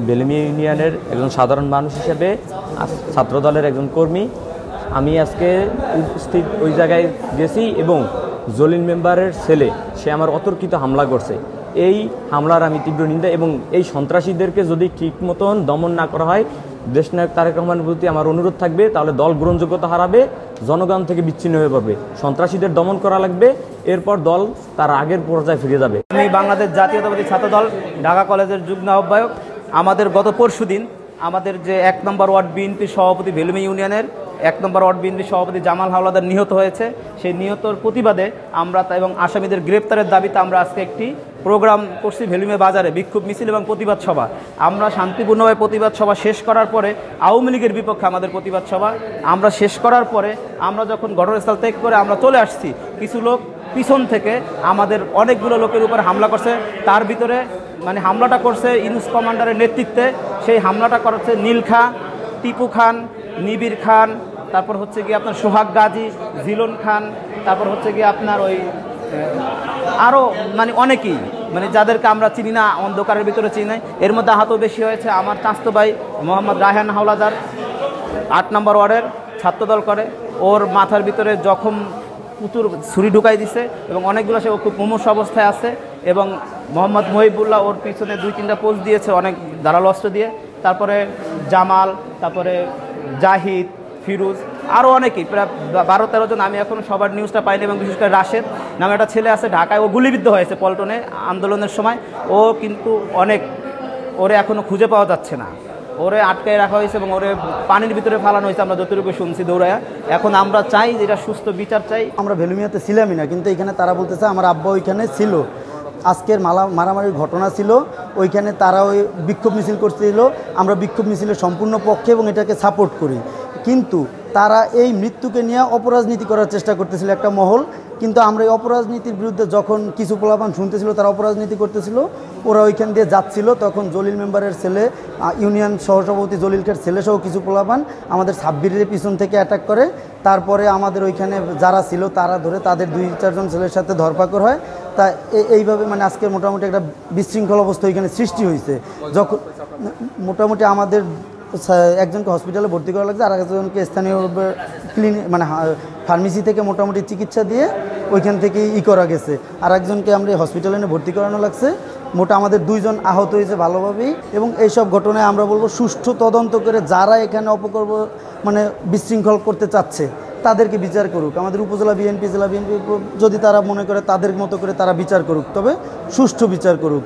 বেলুমি ইউনিয়নের একজন সাধারণ মানুষ হিসেবে ছাত্রদলের একজন কর্মী। আমি আজকে উপস্থিত ওই জায়গায় গেছি এবং জলিল মেম্বারের ছেলে সে আমার অতর্কিত হামলা করছে। এই হামলার আমি তীব্র নিন্দা এবং এই সন্ত্রাসীদেরকে যদি ঠিক মতন দমন না করা হয়, দেশনায়ক তারেক রহমানের প্রতি আমার অনুরোধ থাকবে, তাহলে দল গ্রহণযোগ্যতা হারাবে, জনগণ থেকে বিচ্ছিন্ন হয়ে পড়বে। সন্ত্রাসীদের দমন করা লাগবে, এরপর দল তার আগের পর্যায়ে ফিরে যাবে। আমি বাংলাদেশ জাতীয়তাবাদী ছাত্রদল ঢাকা কলেজের যুগ্ম আহ্বায়ক। আমাদের গত পরশুদিন আমাদের যে ১ নম্বর ওয়ার্ড বিএনপির সভাপতি বেলুমি ইউনিয়নের ১ নম্বর ওয়ার্ড বিএনপির সভাপতি জামাল হাওলাদার নিহত হয়েছে। সেই নিহতর প্রতিবাদে আমরা এবং আসামিদের গ্রেপ্তারের দাবিতে আমরা আজকে একটি প্রোগ্রাম করছি ভেলুমি বাজারে, বিক্ষোভ মিছিল এবং প্রতিবাদ সভা। আমরা শান্তিপূর্ণভাবে প্রতিবাদ সভা শেষ করার পরে আওয়ামী লীগের বিপক্ষে আমাদের প্রতিবাদ সভা আমরা শেষ করার পরে আমরা যখন ঘটনাস্থল ত্যাগ করে আমরা চলে আসছি, কিছু লোক পিছন থেকে আমাদের অনেকগুলো লোকের উপরে হামলা করছে। তার ভিতরে হামলাটা করছে ইউনুস কমান্ডারের নেতৃত্বে। সেই হামলাটা করছে নীল খান, টিপু খান, নিবির খান, তারপর হচ্ছে গিয়ে আপনার সোহাগ গাজী, জিলন খান, তারপর হচ্ছে গিয়ে আপনার ওই আরও অনেকেই যাদেরকে আমরা চিনি না, অন্ধকারের ভিতরে চিনি না। এর মধ্যে আহত বেশি হয়েছে আমার চাচাতো ভাই মোহাম্মদ রায়হান হাওলাদার, ৮ নম্বর ওয়ার্ডের ছাত্রদল করে। ওর মাথার ভিতরে জখম, প্রচুর ছুরি ঢুকাই দিছে এবং অনেকগুলো সে খুব মুমূর্ষু অবস্থায় আছে। এবং মোহাম্মদ মহিবুল্লাহ ওর পিছনে ২-৩টা পোস্ট দিয়েছে অনেক ধারালো অস্ত্র দিয়ে। তারপরে জামাল, তারপরে জাহিদ, ফিরোজ, আরও অনেকেই, প্রায় ১২-১৩ জন। আমি এখন সবার নিউজটা পাইনি এবং বিশেষ করে রাশেদ নামে একটা ছেলে আছে ঢাকায়, ও গুলিবিদ্ধ হয়েছে পল্টনে আন্দোলনের সময়। ও কিন্তু ওরে এখনও খুঁজে পাওয়া যাচ্ছে না, ওরে আটকায় রাখা হয়েছে এবং ওরে পানির ভিতরে ফালানো হয়েছে, আমরা যতটুকু শুনছি দৌড়ায়া। এখন আমরা চাই যেটা সুস্থ বিচার চাই। আমরা ভেলুমিয়াতে ছিলামই না, কিন্তু এখানে তারা বলতেছে আমার আব্বা ওইখানে ছিল, আজকের মারামারির ঘটনা ছিল, ওইখানে তারা ওই বিক্ষোভ মিছিল করছিল। আমরা বিক্ষোভ মিছিলের সম্পূর্ণ পক্ষে এবং এটাকে সাপোর্ট করি, কিন্তু তারা এই মৃত্যুকে নিয়ে অপরাজনীতি করার চেষ্টা করতেছিল একটা মহল। কিন্তু আমরা এই অপরাজনীতির বিরুদ্ধে যখন কিছু পোলাপান শুনতেছিল তারা অপরাজনীতি করতেছিল, ওরা ওইখান দিয়ে যাচ্ছিল, তখন জলিল মেম্বারের ছেলে, ইউনিয়ন সহসভাপতি জলিলকের ছেলেসহ কিছু পোলাপান আমাদের সাব্বিরের পিছন থেকে অ্যাটাক করে। তারপরে আমাদের ওইখানে যারা ছিল তারা ধরে তাদের ২-৪ জন ছেলের সাথে ধরপাকড় হয়। তা এইভাবে আজকে মোটামুটি একটা বিশৃঙ্খল অবস্থা ওইখানে সৃষ্টি হয়েছে। যখন মোটামুটি আমাদের একজনকে হসপিটালে ভর্তি করা লাগছে, আর একজনকে স্থানীয় ফার্মেসি থেকে মোটামুটি চিকিৎসা দিয়ে ওইখান থেকে করা গেছে। আর একজনকে আমরা হসপিটালে এনে ভর্তি করানো লাগছে। আমাদের 2 জন আহত হয়েছে ভালোভাবেই। এবং এইসব ঘটনায় আমরা বলবো সুষ্ঠু তদন্ত করে যারা এখানে অপকর্ম বিশৃঙ্খল করতে চাচ্ছে তাদেরকে বিচার করুক। আমাদের উপজেলা বিএনপি, জেলা বিএনপি যদি তারা মনে করে তাদের মতো করে তারা বিচার করুক, তবে সুষ্ঠু বিচার করুক।